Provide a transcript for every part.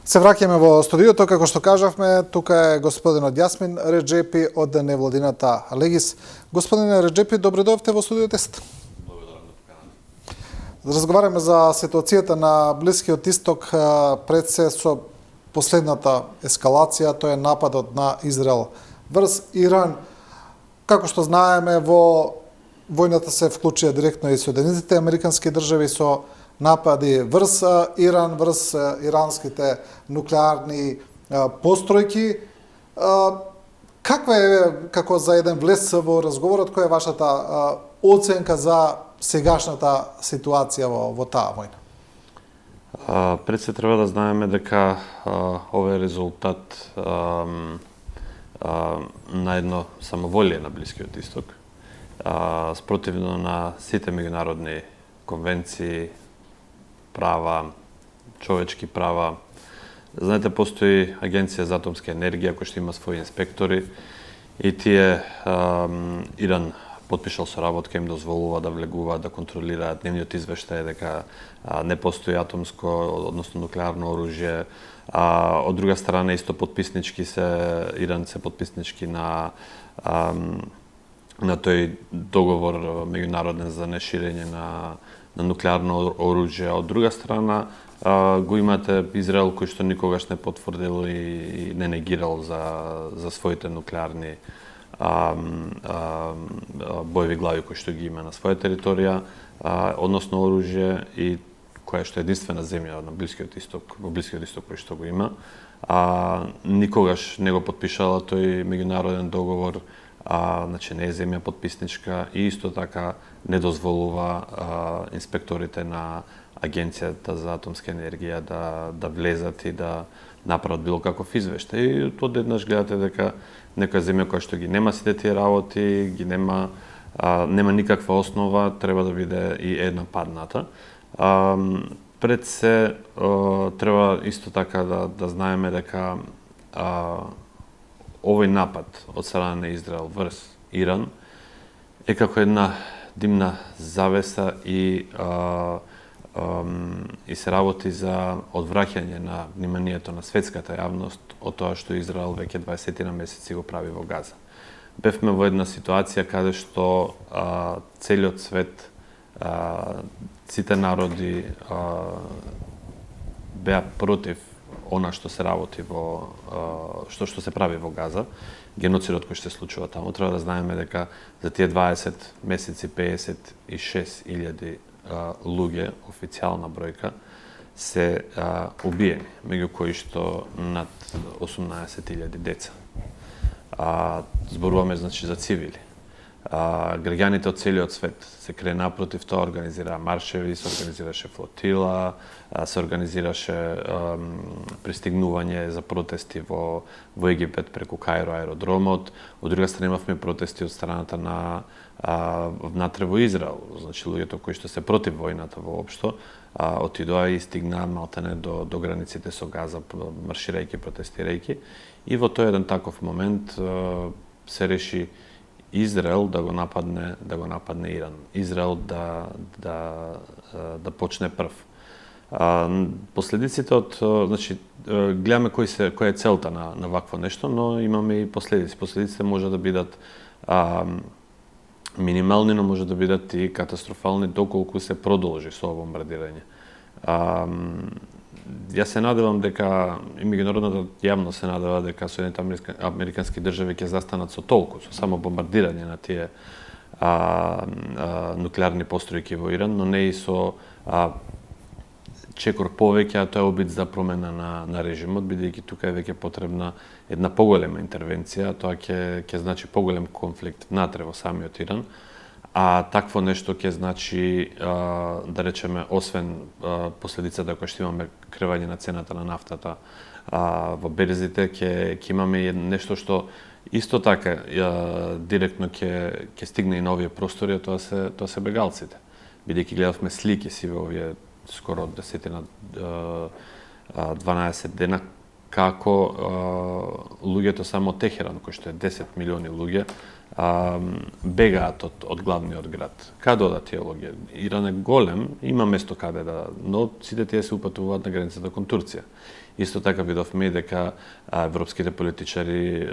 Се враќаме во студиото, како што кажавме, тука е господинот Јасмин Реџепи од невладината Легис. Господине Реџепи, добре дојдовте во студио 10. Разговараме за ситуацијата на Блискиот Исток пред се со последната ескалација, тоа е нападот на Израел врз Иран. Како што знаеме, во војната се вклучија директно и Соединетите Американски држави со напади врз Иран, врз иранските нуклеарни постројки. Каква е, како за еден влез во разговорот, која е вашата оценка за сегашната ситуација во таа војна? Пред се треба да знаеме дека овој резултат на едно самоволие на Блискиот Исток, спротивно на сите меѓународни конвенции, права, човечки права. Знаете, постои Агенција за атомска енергија која што има своји инспектори и тие Иран потпишал соработка, им дозволува да влегуваат, да контролираат дневниот извештај дека не постои атомско, односно нуклеарно оружје. Од друга страна исто подписнички Иран се подписнички на тој договор меѓународен за неширење на нуклеарно оружје. Од друга страна го имате Израел кој што никогаш не потврдил и не негирал за своите нуклеарни боеви глави кои што ги има на своја територија, односно оружје, и која што е единствена земја на Блискиот Исток, во Блискиот Исток кој што го има. Никогаш не го потпишала тој меѓународен договор, значи не е земја подписничка и исто така не дозволува инспекторите на Агенцијата за атомска енергија да влезат и да направат било каков извештај. И одеднаш гледате дека некоја земја која што ги нема сите тие работи, нема никаква основа, треба да биде и една падната. Пред се треба исто така да знаеме дека овој напад од страна на Израел врз Иран е како една димна завеса и се работи за одвраќање на вниманието на светската јавност од тоа што Израел веќе 20 на месеци го прави во Газа. Бевме во една ситуација каде што целиот свет, сите народи беа против она што се работи што се прави во Газа, геноцидот кој што се случува таму. Треба да знаеме дека за тие 20 месеци 56.000 луѓе, официјална бројка, се убиени, меѓу кои што над 18.000 деца. Зборуваме значи за цивили. Граѓаните од целиот свет се крена против тоа, организираа маршеви, се организираше флотила, се организираше пристигнување за протести во Египет преку Каиро аеродромот. Од друга страна имавме протести од страната на внатре во Израел, значи луѓето кои што се против војната воопшто, отидоа и стигнаа малтене до границите со Газа, марширајќи, протестирајќи. И во тој еден таков момент се реши Израел да го нападне Иран. Израел да почне прв. Последиците од, значи, гледаме која е целта на вакво нешто, но имаме и последици. Последиците може да бидат минимални, но може да бидат и катастрофални доколку се продолжи со бомбардирање. Јас се надевам дека и меѓународната јавност се надева дека Соединетите Американски држави ќе застанат со толку, со само бомбардирање на тие нуклеарни постројки во Иран, но не и со чекор повеќе, а тоа е обид за промена на режимот, бидејќи тука е веќе потребна една поголема интервенција, тоа ќе значи поголем конфликт внатре во самиот Иран. А такво нешто ќе значи, да речеме, освен последицата која што имаме кревање на цената на нафтата во берзите, ќе имаме и нешто што исто така директно ќе стигне и на овие простори, тоа се бегалците. Бидејќи гледавме слики си во овие скоро 10 на 12 дена како луѓето само од Техеран, кој што е 10 милиони луѓе, бегаат од главниот град. Каде одат тие луѓе? Иран е голем, има место каде да, но сите тие се упатуваат на границата кон Турција. Исто така видовме дека европските политичари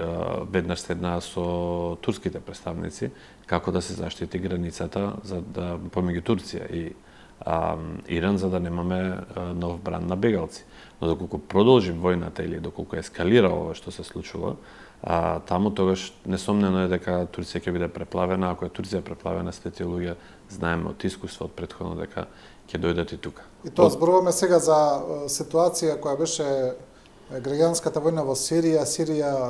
веднаш седнаа со турските представници како да се заштити границата помеѓу Турција и Иран, за да немаме нов бран на бегалци. Но доколку продолжи војната или доколку ескалира ова што се случува, таму тогаш несомнено е дека Турција ќе биде преплавена. Ако е Турција преплавена, сите тие луѓе знаеме од искуство од претходно дека ќе дојдат и тука. И тоа зборуваме сега за ситуација која беше граѓанската војна во Сирија,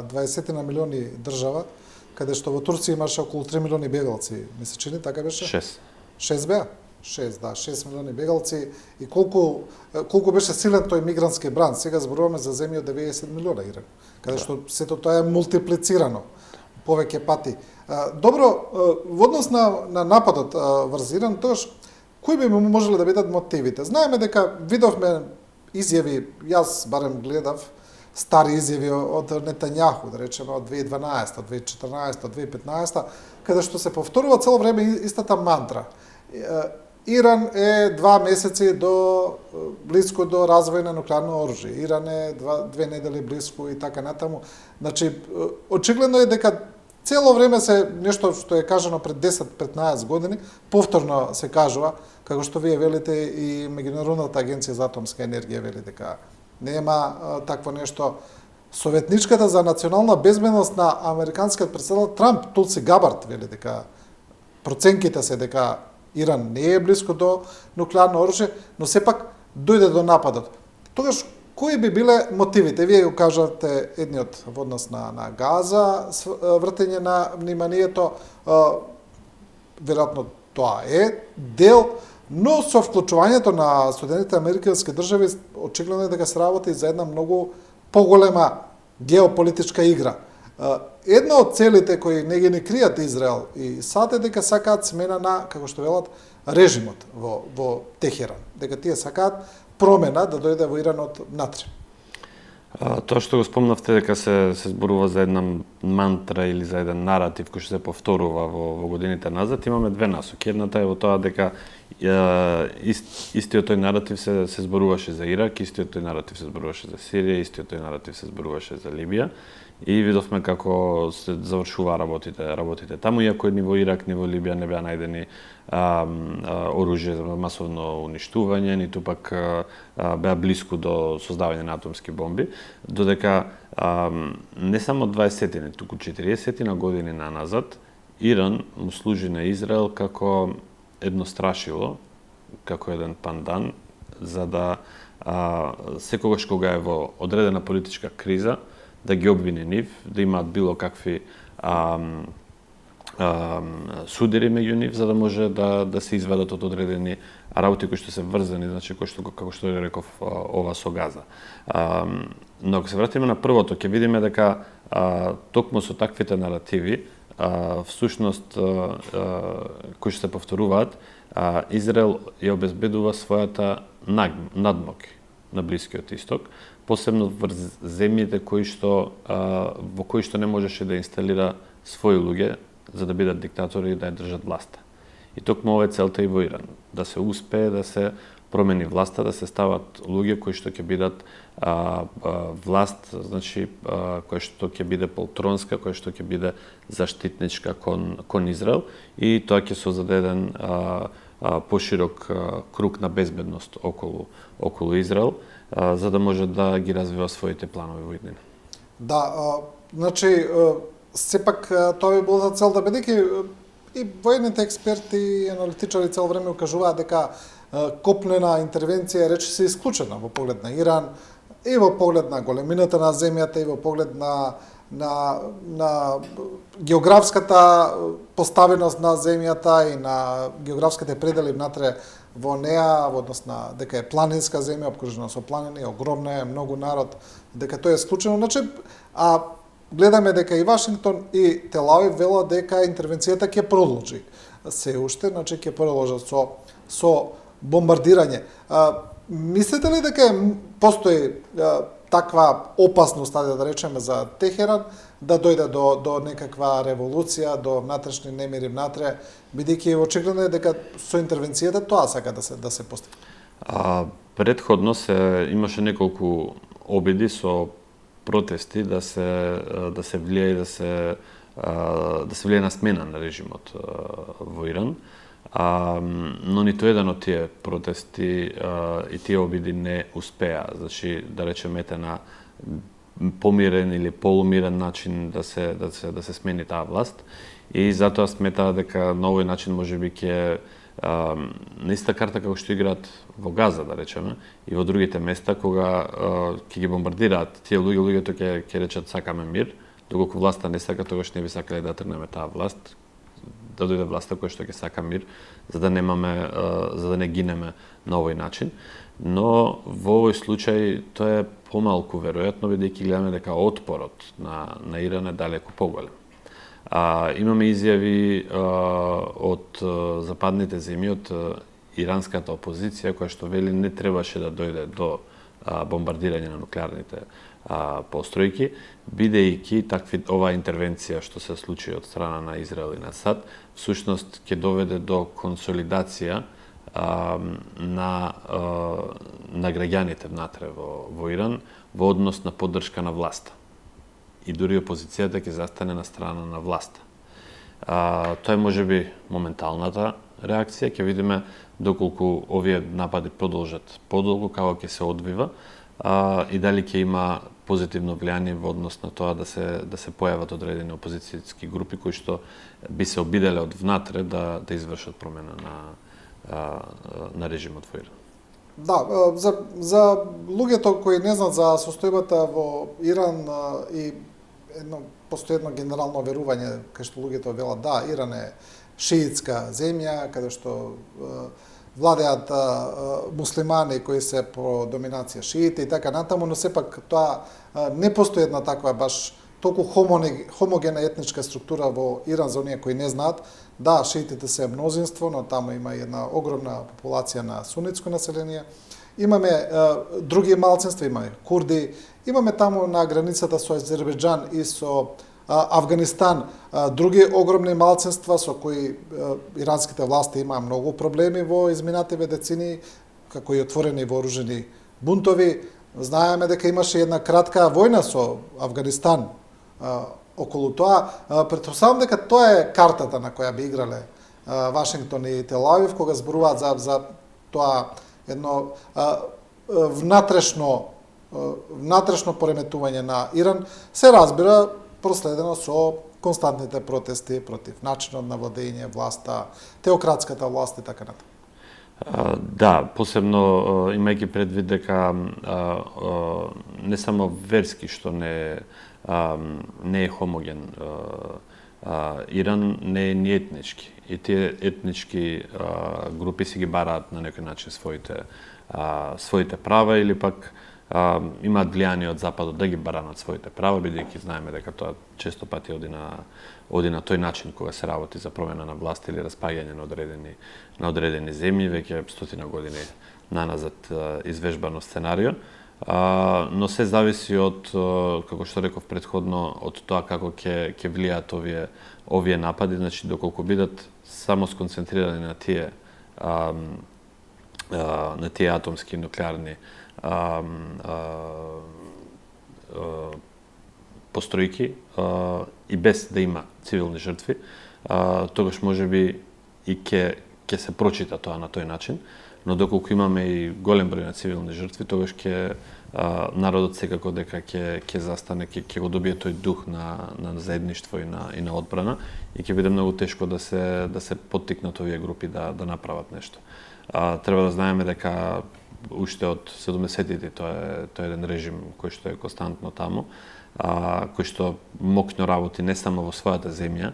20 на милиони држава, каде што во Турција имаше околу 3 милиони бегалци, ми се чини, така беше? 6 беа? 6 милиони бегалци и колку беше силен тој мигрантски бран. Сега зборуваме за земја од 90 милиона Иран, каде што сето тоа е мултиплицирано повеќе пати. Добро, во однос на нападот врз Иран, тоаш кои би можеле да бидат мотивите? Знаеме дека видовме изјави, јас барем гледав стари изјави од Нетањаху, да речеме од 2012, 2014, 2015, каде што се повторува цело време истата мантра. Иран е 2 месеци близко до развој на нуклеарно оружје. Иран е 2 недели близко и така натаму. Значи, очигледно е дека цело време се нешто што е кажано пред 10-15 години, повторно се кажува, како што вие велите и Меѓународната агенција за атомска енергија вели дека нема такво нешто. Советничката за национална безбедност на американскиот претседател Трамп, Тулси Габард, вели дека проценките се дека Иран не е близко до нуклеарно оружје, но сепак дојде до нападот. Тогаш, кои би биле мотивите? Вие го кажавте едниот во однос на Газа, вртење на вниманието, веројатно тоа е дел, но со вклучувањето на Соединетите американски држави, очигледно е дека се работи за една многу поголема геополитичка игра. Една од целите кои не ги не кријат Израел и САД е дека сакаат смена на, како што велат, режимот во Техеран. Дека тие сакаат промена да дојде во Иранот натре. Тоа што го спомнавте дека се зборува за една мантра или за еден наратив кој што се повторува во годините назад, имаме две насоки. Едната е во тоа дека истиот тој наратив се зборуваше за Ирак, истиот тој наратив се зборуваше за Сирија, истиот тој наратив се зборуваше за Либија. И видовме како се завршува работите таму, иако ни во Ирак, ни во Либија не беа најдени оружје за масовно уништување, ниту пак беа близко до создавање на атомски бомби, додека не само 20-тини, туку 40 години назад, Иран му служи на Израел како едно страшило, како еден пандан, за да секогаш кога е во одредена политичка криза, да ги обвини нив, да имаат било какви судири меѓу нив, за да може да се изведат од одредени работи кои што се врзани, значи како што реков ова со Газа. Но ако се вратиме на првото, ќе видиме дека токму со таквите наративи, всушност кои што се повторуваат, Израел ја обезбедува својата надмок на Блискиот Исток, посебно врз земјите во кои што не можеше да инсталира своји луѓе за да бидат диктатори и да ја држат власта. И токму ова е целта и во Иран, да се успее да се промени власта, да се стават луѓе кои што ќе бидат власт, значи која што ќе биде полтронска, која што ќе биде заштитничка кон Израел, и тоа ќе создаде еден поширок круг на безбедност околу Израел, за да може да ги развива своите планови во иднина. Да, значи сепак тоа би било за цел да бидејќи и воените експерти и аналитичари цел време укажуваат дека копнена интервенција рече се исклучена во поглед на Иран и во поглед на големината на земјата и во поглед на географската поставеност на земјата и на географските предели внатре во неа, во однос на дека е планинска земја, обкружена со планини, огромна е, многу народ, дека тоа е исклучено. Значи, гледаме дека и Вашингтон и Тел-Авив велат дека интервенцијата ќе продолжи. Се уште, значи ќе продолжат со бомбардирање. Мислите ли дека постои таква опасност, да речеме, за Техеран, да дојде до некаква револуција, до внатрешни немири внатре, бидејќи очигледно е дека со интервенцијата тоа сака да се постигне. Претходно имаше неколку обиди со протести да се влие и да се влие на смена на режимот во Иран. Но ниту еден од тие протести и тие обиди не успеа, значи да речеме на помирен или полумирен начин да се смени таа власт, и затоа сметаа дека на овој начин можеби ќе на иста карта како што играат во Газа, да речеме, и во другите места кога ќе ги бомбардираат тие луѓето ќе речат сакаме мир, доколку власта не сака, тогаш не би сакале да тргнеме таа власт, да дојде власта која што ќе сака мир, за да не гинеме на овој начин. Но во овој случај тоа е помалку веројатно, бидејќи гледаме дека отпорот на Иран е далеку поголем. Имаме изјави од западните земји, од иранската опозиција, која што вели не требаше да дојде до бомбардирање на нуклеарните постројки, бидејќи оваа интервенција што се случи од страна на Израел и на САД, всушност ќе доведе до консолидација на граѓаните внатре во Иран во однос на поддршка на власта. И дури опозицијата ќе застане на страна на власта. Тоа е можеби моменталната реакција, ќе видиме доколку овие напади продолжат подолго, како ќе се одвива, и дали ќе има позитивно влијание во однос на тоа да се појават одредени опозицијски групи кои што би се обиделе од внатре да извршат промена на режимот во Иран. Да, за луѓето кои не знаат за состојбата во Иран и постои едно генерално верување кај што луѓето велат да, Иран е шиитска земја каде што владеат муслимани кои се по доминација шиити и така натаму, но сепак тоа не постои една таква баш толку хомогена етничка структура во Иран за оние кои не знаат. Да, шиитите се мнозинство, но таму има една огромна популација на сунитско население. Имаме други малцинства, имаме курди, имаме таму на границата со Азербејџан и со Авганистан други огромни малцинства со кои иранските власти имаа многу проблеми во изминативе децени, како и отворени вооружени бунтови. Знаеме дека имаше една кратка војна со Авганистан околу тоа. Претпоставам дека тоа е картата на која би играле Вашингтон и Тел Авив кога зборуваат за тоа едно внатрешно пореметување на Иран, се разбира проследено со константните протести против начинот на владење, власта, теократската власт и така натаму. Да, посебно имајќи предвид дека не само верски што не е хомоген Иран, не е ни етнички. И тие етнички групи си ги бараат на некој начин своите права или пак имаат влијание од Западот да ги баранат своите права, бидејќи знаеме дека тоа често пати оди на тој начин кога се работи за промена на власт или распаѓање на одредени земји, веќе 100 години наназад извежбано сценарио. Но се зависи од, како што реков претходно, од тоа како ќе влијаат овие напади, значи доколку бидат само сконцентрирани на тие атомски нуклеарни постројки и без да има цивилни жртви, тогаш можеби и ќе се прочита тоа на тој начин, но доколку имаме и голем број на цивилни жртви, тогаш народот секако дека ќе застане, ќе го добие тој дух на заедништво и на одбрана и ќе биде многу тешко да се поттикнат овие групи да направат нешто. Треба да знаеме дека уште од 70-тите тоа е еден режим кој што е константно таму, кој што мокно работи не само во својата земја,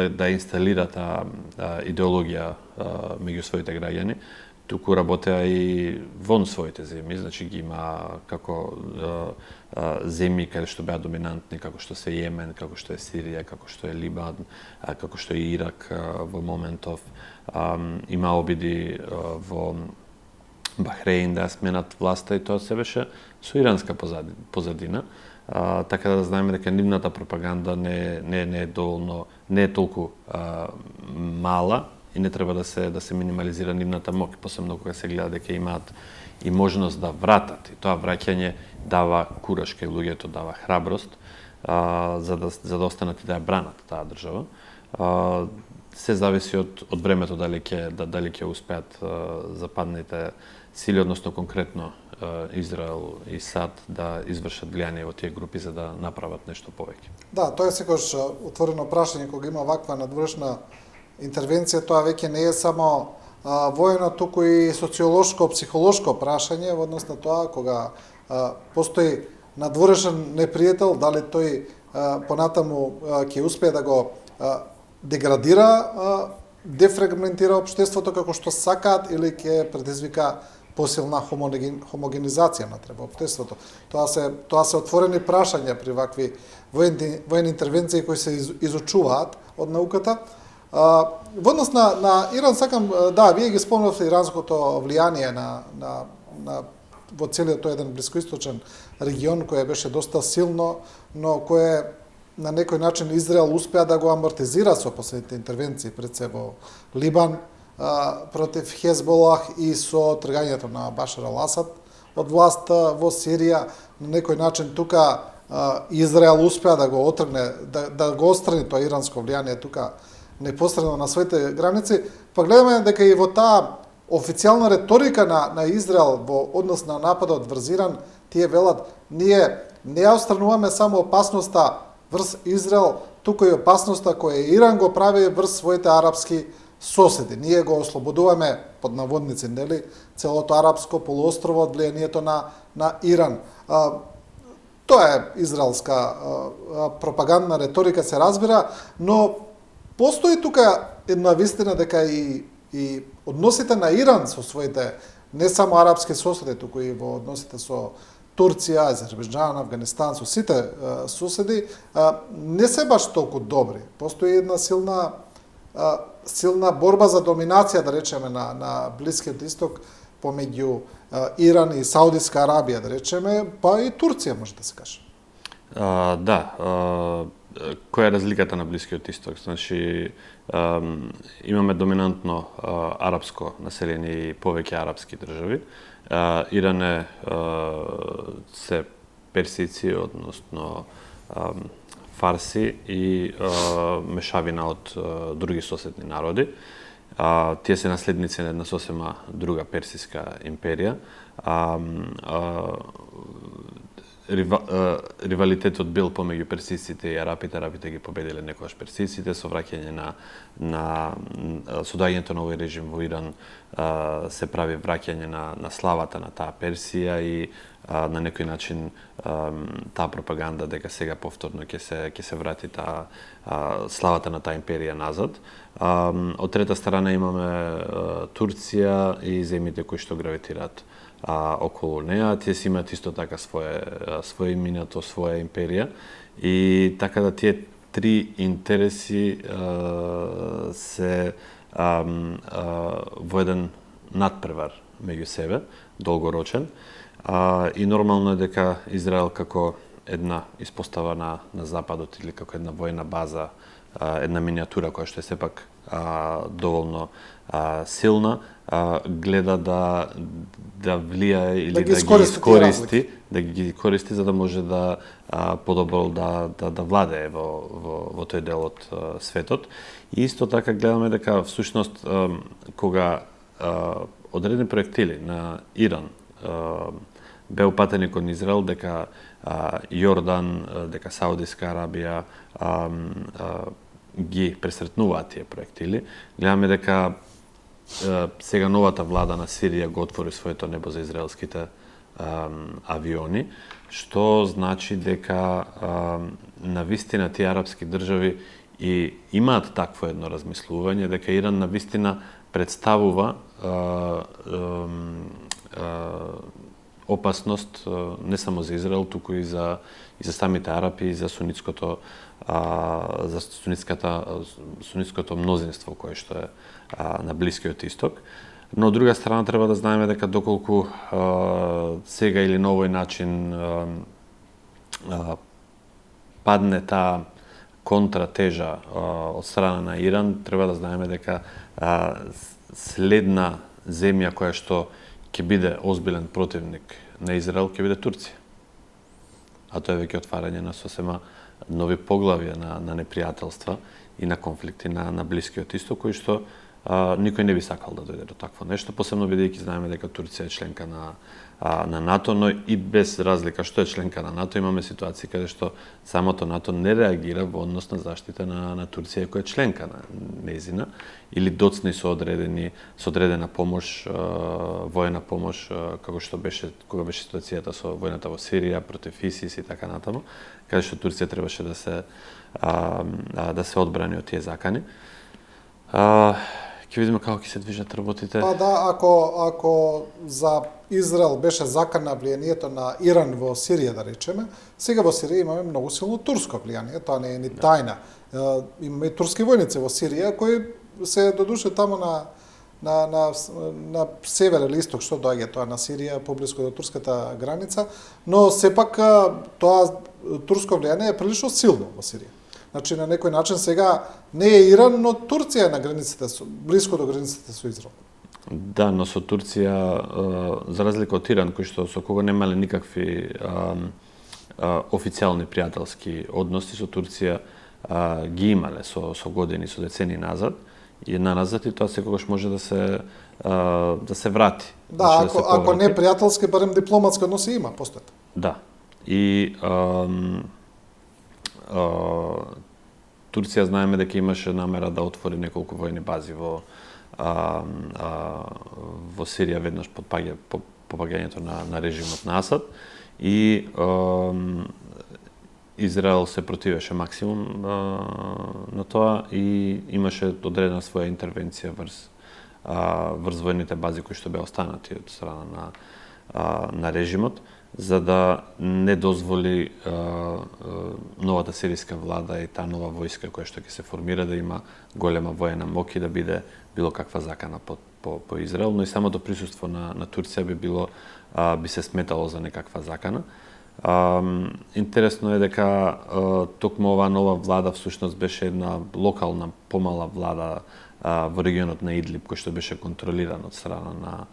да инсталира таа идеологија меѓу своите граѓани, туку работеа и вон своите земји, значи ги има како земји каде што беа доминантни, како што се Јемен, како што е Сирија, како што е Либан, како што е Ирак во моментов. Има обиди Бахреин да сменат власта, и тоа се беше со иранска позадина. Така да знаеме дека нивната пропаганда не е доволно, не е толку мала и не треба да се минимализира нивната моќ, посебно кога се гледа дека имаат и можност да вратат. И тоа враќање дава кураж кај луѓето, дава храброст за да останат и да ја бранат таа држава. Се зависи од времето дали ќе успеат западните сили, односно конкретно Израел и САД да извршат влијание во тие групи за да направат нешто повеќе. Да, тоа е секогаш отворено прашање кога има ваква надворешна интервенција, тоа веќе не е само воено, туку и социолошко, психолошко прашање во однос на тоа кога постои надворешен непријател, дали тој понатаму ќе успее да го деградира, дефрагментира општеството како што сакаат или ќе предизвика посилна хомогенизација на општеството. Тоа се отворени прашања при вакви воени интервенции кои се изучуваат од науката. Во однос на Иран сакам, да, вие ги спомнавте иранското влијание во целиот тој еден блискоисточен регион кој беше доста силно, но кое на некој начин Израел успеа да го амортизира со последните интервенции пред се во Либан против Хезболах и со тргањето на Башар ал-Асад од власта во Сирија. На некој начин тука Израел успеа да го отргне, да го отстрани тоа иранско влијание тука непосредно на своите граници. Па гледаме дека и во таа официјална реторика на Израел во однос на нападот врз Иран, тие велат, ние не ја отстрануваме само опасноста врз Израел, туку и опасноста која Иран го прави врз своите арапски соседи. Ние го ослободуваме, под наводници, нели, целото арапско полуострово од влијанието на Иран. Тоа е израелска пропагандна реторика, се разбира, но постои тука една вистина дека и односите на Иран со своите не само арапски соседи, туку и во односите со Турција, Азербејџан, Афганистан, со сите соседи, не се баш толку добри. Постои една силна борба за доминација, да речеме, на Блискиот Исток помеѓу Иран и Саудиска Арабија, да речеме, па и Турција, може да се каже. Да, која е разликата на Блискиот Исток? Значи, имаме доминантно арапско население и повеќе арапски држави. Иран е се персици, односно фарси и мешавина од други соседни народи. Тие се наследници на една сосема друга персиска империја. Ривалитетот бил помеѓу персиците и арапите. Арапите ги победиле некогаш персиците со враќање на со доаѓањето на овој режим во Иран се прави враќање на славата на таа Персија и на некој начин таа пропаганда дека сега повторно ќе се врати таа славата на таа империја назад. Од трета страна имаме Турција и земјите кои што гравитираат околу неа. Тие си имаат исто така своје минато, своја империја, и така да тие три интереси се во еден надпревар меѓу себе, долгорочен, и нормално е дека Израел како една испостава на Западот или како една војна база, една миниатура која што е сепак доволно силна, гледа да влијае или да ги користи за да може да подобро да владее во тој дел од светот. И исто така гледаме дека всушност кога одредени проектили на Иран беа упатени кон Израел, дека Јордан, дека Саудиска Арабија ги пресретнуваат тие проектили. Гледаме дека сега новата влада на Сирија го отвори своето небо за израелските авиони, што значи дека навистина тие арапски држави и имаат такво едно размислување, дека Иран навистина представува опасност не само за Израел, туку и за самите арапи и за сунитското мнозинство кое што е на Блискиот Исток. Но од друга страна треба да знаеме дека доколку сега или на овој начин падне таа контратежа од страна на Иран, треба да знаеме дека следна земја која што ќе биде озбилен противник на Израел ќе биде Турција. А тоа е веќе отварање на сосема нови поглавја на непријателства и на конфликти на Блискиот Исток, кои што никој не би сакал да дојде до такво нешто, посебно бидејќи знаеме дека Турција е членка на НАТО, но и без разлика што е членка на НАТО, имаме ситуации каде што самото НАТО не реагира во однос на заштита на Турција која е членка на нејзина, или доцни со одредена помош, воена помош, како што беше кога беше ситуацијата со војната во Сирија против ИСИС и така натаму, каде што Турција требаше да се одбрани од тие закани. Ќе видиме како ќе се движат работите. Па да, ако за Израел беше закана влијанието на Иран во Сирија, да речеме, сега во Сирија имаме многу силно турско влијание, тоа не е ни тајна. Имаме и турски војници во Сирија кои се додуше таму на север или исток, што доаѓа тоа на Сирија, поблиску до турската граница, но сепак тоа турско влијание е прилично силно во Сирија. Значи, на некој начин сега не е Иран, но Турција е на границите, близко до границите со Израел. Да, но со Турција, за разлика од Иран, кој што со кого немале никакви официјални пријателски односи, со Турција ги имале со години, со децени назад, и назад, и тоа секогаш може да се врати. Да, значи, ако не пријателски, барем дипломатски односи има, постојат. Да. И Турција знаеме дека имаше намера да отвори неколку војни бази во Сирија веднаш по паѓањето на режимот на Асад, и Израел се противеше максимум на тоа и имаше одредена своја интервенција врз војните бази кои што беа останати од страна на режимот, за да не дозволи новата сиријска влада и таа нова војска која што ќе се формира да има голема воена моќ и да биде било каква закана по Израел, но и самото присуство на Турција би се сметало за некаква закана. Интересно е дека токму оваа нова влада всушност беше една локална помала влада во регионот на Идлиб, кој што беше контролиран од страна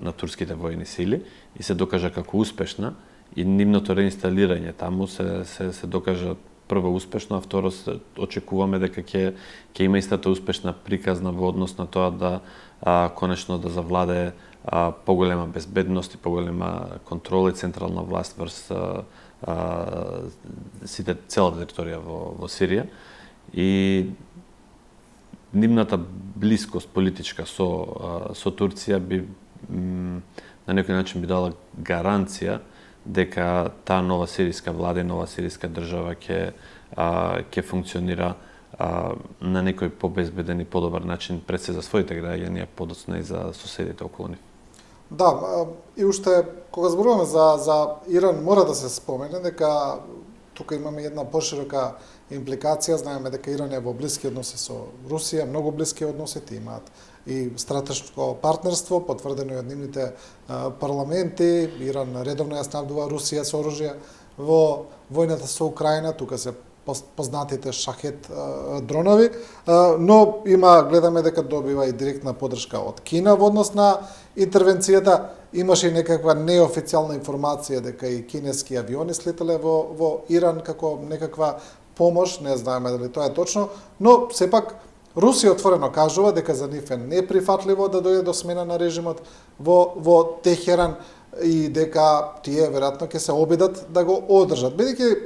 на турските војни сили и се докажа како успешна, и нивното реинсталирање таму се докажа прво успешно, а второ очекуваме дека ќе има истата успешна приказна во однос на тоа да конечно да завладее поголема безбедност и поголема контрола и централна власт врз целата територија во Сирија, и нивната блискост политичка со Турција би на некој начин би дала гаранција дека таа нова сиријска влада и нова сиријска држава ќе функционира на некој побезбеден и подобар начин пред се за своите граѓани, а подоцна и за соседите околу нив. Да, и уште кога зборуваме за Иран, мора да се спомене дека тука имаме една поширока импликација. Знаеме дека Иран е во блиски односи со Русија, многу блиски односи, имаат и стратешко партнерство, потврдено и од нивните парламенти. Иран редовно ја снабдува Русија со оружје во војната со Украина, тука се познатите шахет дронови, но гледаме дека добива и директна поддршка од Кина во однос на интервенцијата. Имаше и некаква неофицијална информација дека и кинески авиони слетале во Иран како некаква помош, не знаеме дали тоа е точно, но сепак Русија отворено кажува дека за нив е неприфатливо да дојде до смена на режимот во Техеран и дека тие веројатно ќе се обидат да го одржат. Бидејќи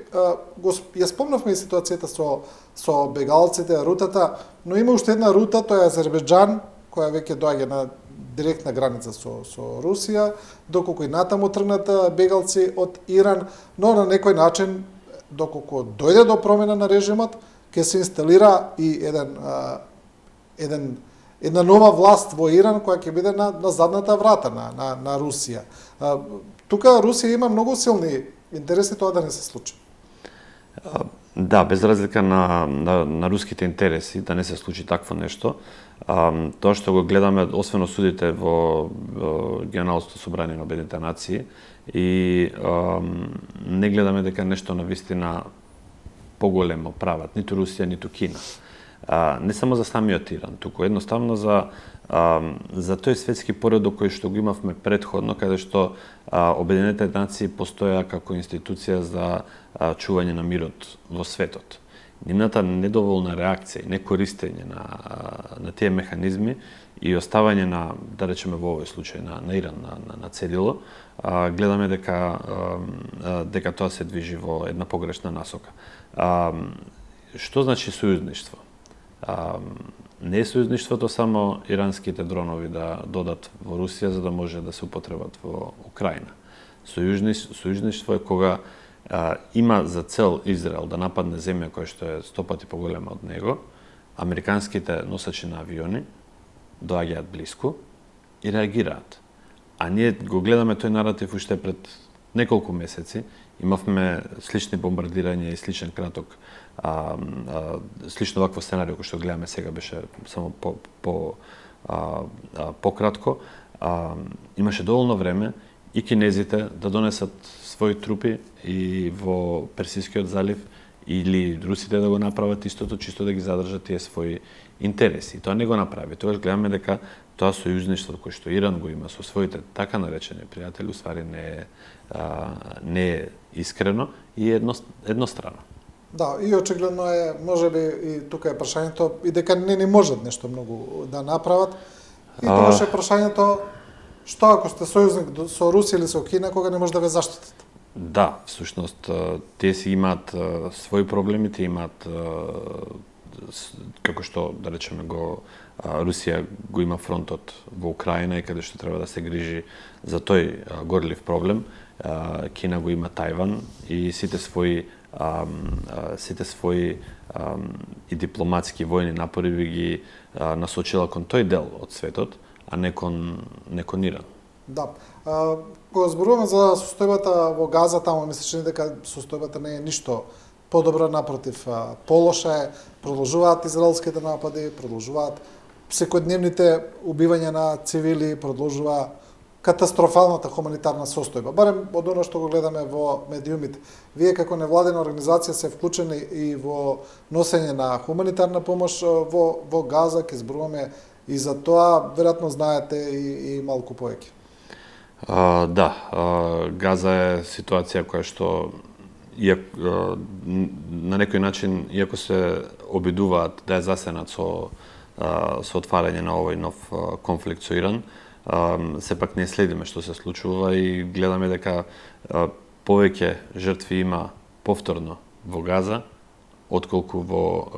ја спомнавме и ситуацијата со бегалците, рутата, но има уште една рута, тоа е Азербејџан, која веќе доаѓа на директна граница со Русија, доколку и натаму тргнат бегалци од Иран, но на некој начин, доколку дојде до промена на режимот, ќе се инсталира и една нова власт во Иран која ќе биде на задната врата на Русија. Тука Русија има многу силни интереси тоа да не се случи. Да, без разлика на руските интереси да не се случи такво нешто, Тоа што го гледаме, освен осудите во Генералното собрание на Обединетите нации, и не гледаме дека нешто на вистина поголемо прават, ниту Русија, ниту Кина. Не само за самиот Иран, туку едноставно за тој светски поредок кој што го имавме претходно, каде што Обединетите нации постоја како институција за чување на мирот во светот. Нивната недоволна реакција и некористење на тие механизми и оставање на, да речеме во овој случај, на Иран на цедило, гледаме дека тоа се движи во една погрешна насока. Што значи сојузништво? Не е сојузништвото само иранските дронови да додат во Русија за да може да се употребат во Украина. Сојузништво е кога има за цел Израел да нападне земја која што е 100 пати поголема од него, американските носачи на авиони доаѓаат блиску и реагираат. А ние го гледаме тој наратив уште пред неколку месеци, имавме слични бомбардирања и сличен краток, слично вакво сценарио кој што гледаме сега беше само пократко. Имаше доволно време и кинезите да донесат своји трупи и во Персискиот залив или русите да го направат истото, чисто да ги задржат тие своји интереси. Тоа не го направи. Тогаш гледаме дека тоа сојузништво кој што Иран го има со своите така наречени пријатели, уствари не е искрено и еднострано. Да, и очигледно е, можеби и тука е прашањето, и дека не ни можат нешто многу да направат. И тогаш е прашањето, што ако сте сојузник со Русија или со Кина, кога не може да ве заштитат? Да, всушност, тие си имаат своји проблеми, тие имаат, како што, да речеме, Русија го има фронтот во Украина и каде што треба да се грижи за тој горлив проблем. Кина го има Тајван и сите своји и дипломатски војни напори би ги насочила кон тој дел од светот, а не кон Иран. Да. Кога зборуваме за состојбата во Газа, таму ми се чини дека состојбата не е ништо подобра, напротив, полоша е, продолжуваат израелските напади, продолжуваат секојдневните убивања на цивили, продолжува катастрофалната хуманитарна состојба. Барем од оно што го гледаме во медиумите. Вие како невладена организација се вклучени и во носење на хуманитарна помош во Газа, ќе зборуваме и за тоа, веројатно знаете и малку повеќе. Да, Газа е ситуација која што на некој начин, иако се обидуваат да е засенат со отварање на овој нов конфликт со Иран, сепак не следиме што се случува и гледаме дека повеќе жртви има повторно во Газа, отколку во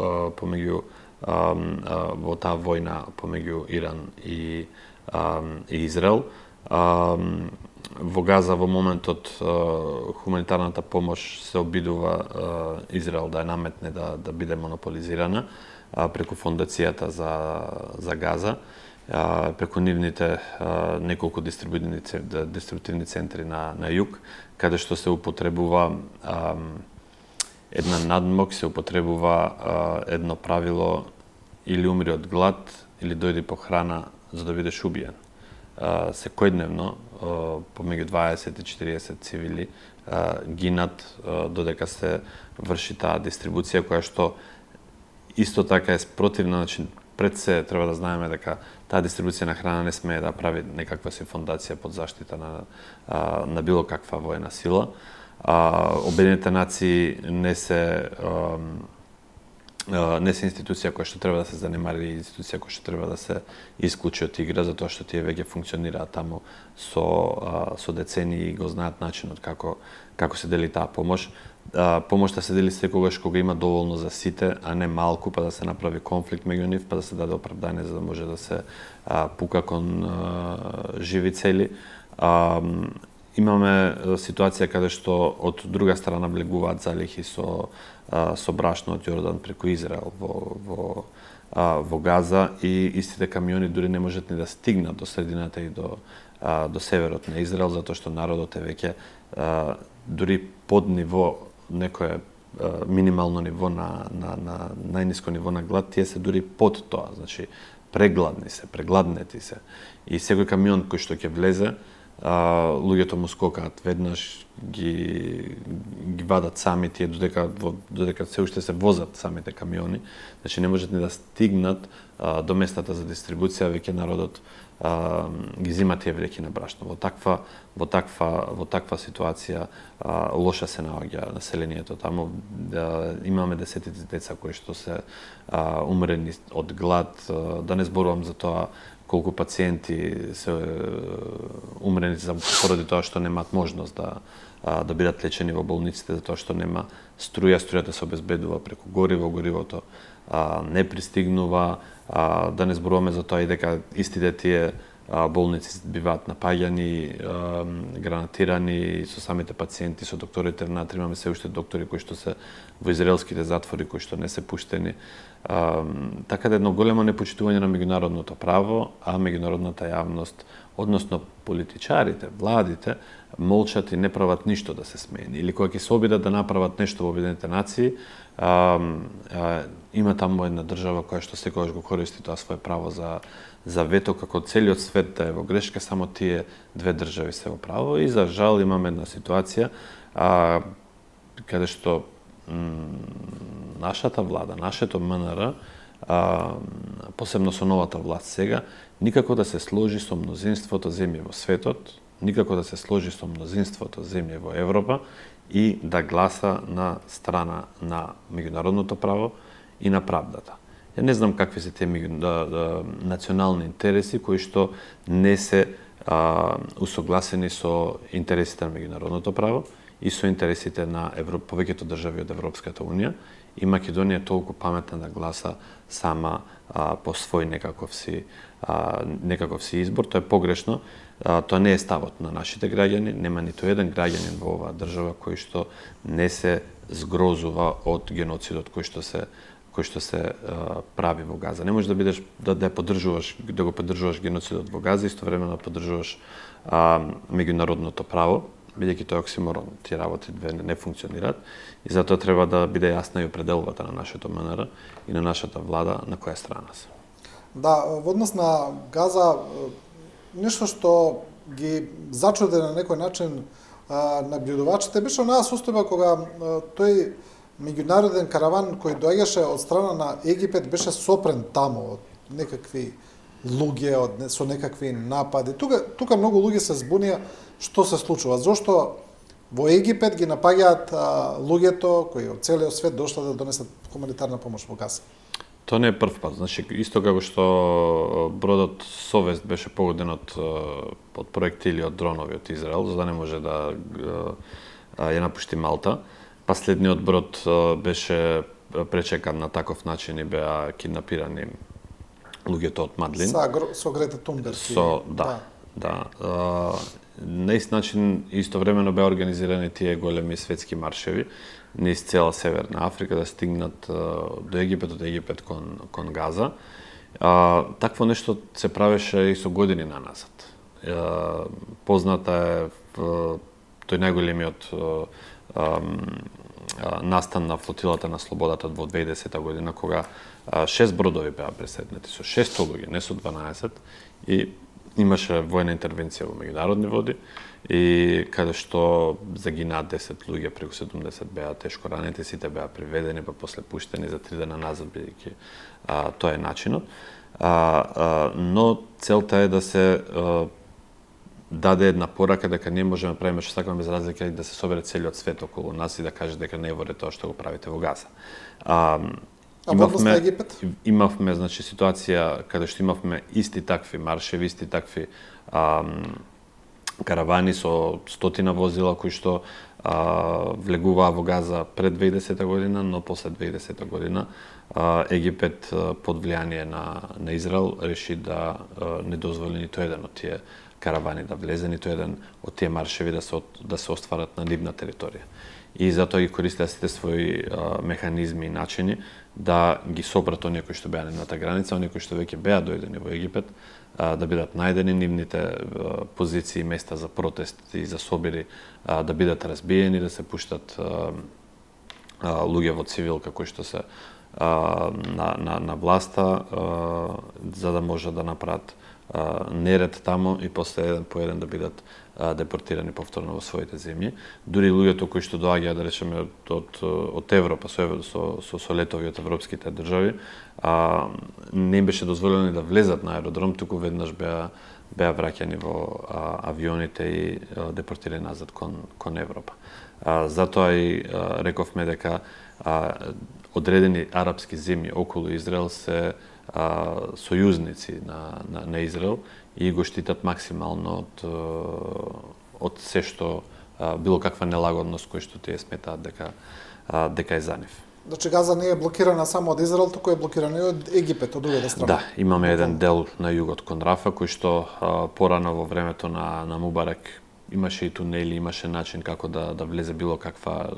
таа војна помеѓу Иран и Израел. Во Газа во моментот хуманитарната помош се обидува Израел да ја наметне да биде монополизирана преку фондацијата за Газа, преку нивните неколку дистрибутивни центри на југ, каде што се употребува една надмок, се употребува едно правило или умри од глад, или дојди по храна за да бидеш убиен. Секојдневно помеѓу 20 и 40 цивили гинат додека се врши таа дистрибуција која што исто така е спротивна, значи пред се треба да знаеме дека таа дистрибуција на храна не смее да прави некаква си фондација под заштита на било каква воена сила. Обединетите нации не се институција која што треба да се занемари, институција која што треба да се исклучи од игра, затоа што тие веќе функционираат таму со децении и го знаат начинот како се дели таа помош. Помошта се дели секогаш кога има доволно за сите, а не малку, па да се направи конфликт меѓу нив, па да се даде оправдание за да може да се пука кон живи цели. Имаме ситуација каде што од друга страна влегуваат залихи со брашно од Јордан преку Израел во Газа и истите камиони дури не можат ни да стигнат до средината и до северот на Израел, затоа што народот е веќе дури под ниво, некое минимално ниво на најниско ниво на глад, тие се дури под тоа. Значи, прегладнети се. И секој камион кој што ќе влезе, луѓето му скокаат веднаш, ги вадат сами тие додека се уште се возат самите камиони, значи не можат ни да стигнат до местата за дистрибуција, веќе народот ги зима тие вреќи на брашно. Во таква ситуација лоша се наоѓа населението таму. Имаме десетици деца кои што се умрени од глад, да не зборувам за тоа колку пациенти се умрени поради тоа што немаат можност да бидат лечени во болниците, затоа што нема струјата се обезбедува преку горивото не пристигнува, да не зборуваме за тоа и дека истите тие болници биваат напаѓани, гранатирани со самите пациенти, со докторите. Внатре имаме се уште доктори кои што се во израелските затвори, кои што не се пуштени. Така да едно големо непочитување на меѓународното право, а меѓународната јавност, односно политичарите, владите, молчат и не прават ништо да се смени. Или кога ќе се обидат да направат нешто во Обединетите нации, има таму една држава која што секогаш го користи тоа свое право за вето, како целиот свет да е во грешка, само тие две држави се во право. И за жал имаме една ситуација каде што нашата влада, нашето МНР, посебно со новата власт сега, никако да се сложи со мнозинството земји во светот, никако да се сложи со мнозинството земји во Европа и да гласа на страна на меѓународното право и на правдата. Ја не знам какви се тие национални интереси кои што не се усогласени со интересите на меѓународното право и со интересите на повеќето држави од Европската унија, и Македонија е толку паметна да гласа сама по свој некаков си избор. Тоа е погрешно. Тоа не е ставот на нашите граѓани. Нема ниту еден граѓанин во оваа држава кој што не се згрозува од геноцидот кој што се прави во Газа. Не можеш да бидеш да го поддржуваш геноцидот во Газа и истовремено поддржуваш меѓународното право, бидејќи тоа е оксиморон. Тие работи две не функционираат и затоа треба да биде јасна и определбата на нашето МНР и на нашата влада на која страна се. Да, во однос на Газа, нешто што ги зачуди на некој начин набљудувачите беше онаа состојба кога тој меѓународен караван кој доаѓаше од страна на Египет беше сопрен таму од некакви луѓе, со некакви напади. Тука многу луѓе се збунија што се случува. Зошто во Египет ги напаѓаат луѓето кои од целиот свет дошла да донесат хуманитарна помош во Газа? Тоа не е прв пат. Значи, исто како што бродот Совест беше погоден од проектили од дронови од Израел, за да не може да ја напушти Малта. Последниот брод беше пречекан на таков начин и беа киднапирани луѓето од Мадлин. Со Грета Тунберг. Да. На ист начин истовремено беа организирани тие големи светски маршеви низ цела Северна Африка да стигнат до Египет, од Египет кон Газа. Такво нешто се правеше и со години наназад. Позната е тој најголемиот настан на флотилата на слободата во 2010 година, кога 6 бродови беа преседнати со 600 луѓе, не со 12, и имаше војна интервенција во меѓународни води, и каде што загинаат 10 луѓе, преку 70 беа тешко ранети, сите беа приведени, па после пуштени за 3 дена назад, бидејќи тоа е начинот. Но целта е да се даде една порака дека не можеме да правиме што сакаме без разлика и да се собере целиот свет околу нас и да каже дека не е тоа што го правите во Газа. Имавме значи ситуација каде што имавме исти такви маршеви, исти такви каравани со стотина возила кои што влегуваа во Газа пред 2010 година, но после 2010 година Египет под влијание на Израел реши да не дозволи ниту еден од тие каравани да влезе, ниту еден од тие маршеви да се остварат на нивна територија. И затоа ги користеа сите своји механизми и начини да ги сопрат оние кои што беа на нивната граница, оние кои што веќе беа дојдени во Египет, да бидат најдени нивните позиции, места за протест и за собири да бидат разбиени, да се пуштат луѓе во цивилка кои што се на власта, за да може да направат неред тамо и после еден по еден да бидат депортирани повторно во своите земји. Дури луѓето кои што доаѓаат, да речеме, од Европа со летови од европските држави, не им беше дозволено да влезат на аеродром, туку веднаш беа враќани во авионите и депортирани назад кон Европа. Затоа и рековме дека одредени арапски земји околу Израел се сојузници на Израел и го штитат максимално од се што било каква нелагодност кој што тие сметаат дека е за нив. Значи Газа не е блокирана само од Израел, туку е блокирана и од Египет, од другата страна. Да, имаме еден дел на југот кон Рафа кој што порано во времето на Мубарак имаше и тунели, имаше начин како да влезе било каква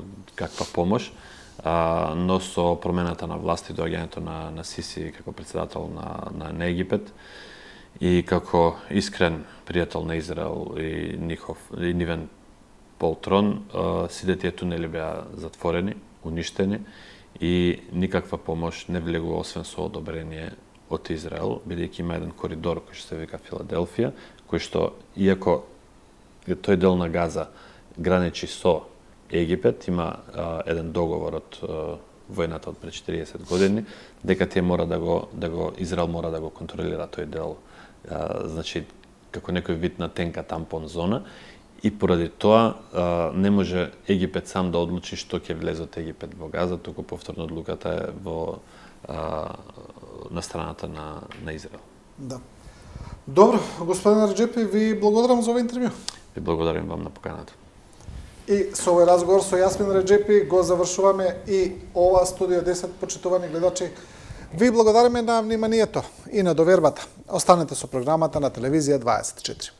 помош. Но со промената на власт и доаѓањето на Сиси како председател на Египет и како искрен пријател на Израел и нивен полтрон, сите тие тунели беа затворени, уништени и никаква помош не влегува освен со одобрение од Израел, бидејќи има еден коридор кој што се вика Филаделфија, кој што, иако тој дел на Газа граничи со Египет, има еден договор од војната од пред 40 години, дека тие мора Израел мора да го контролира тој дел, значи како некој вид на тенка тампон зона, и поради тоа не може Египет сам да одлучи што ќе влезе од Египет во Газа, туку повторно одлуката е на страната на Израел. Да. Добро, господин Реджепи, ви благодарам за овој интервју. Ви благодарам вам на поканата. И со овој разговор со Јасмин Реджепи го завршуваме и ова студио 10, почитувани гледачи. Ви благодариме на вниманието и на довербата. Останете со програмата на телевизија 24.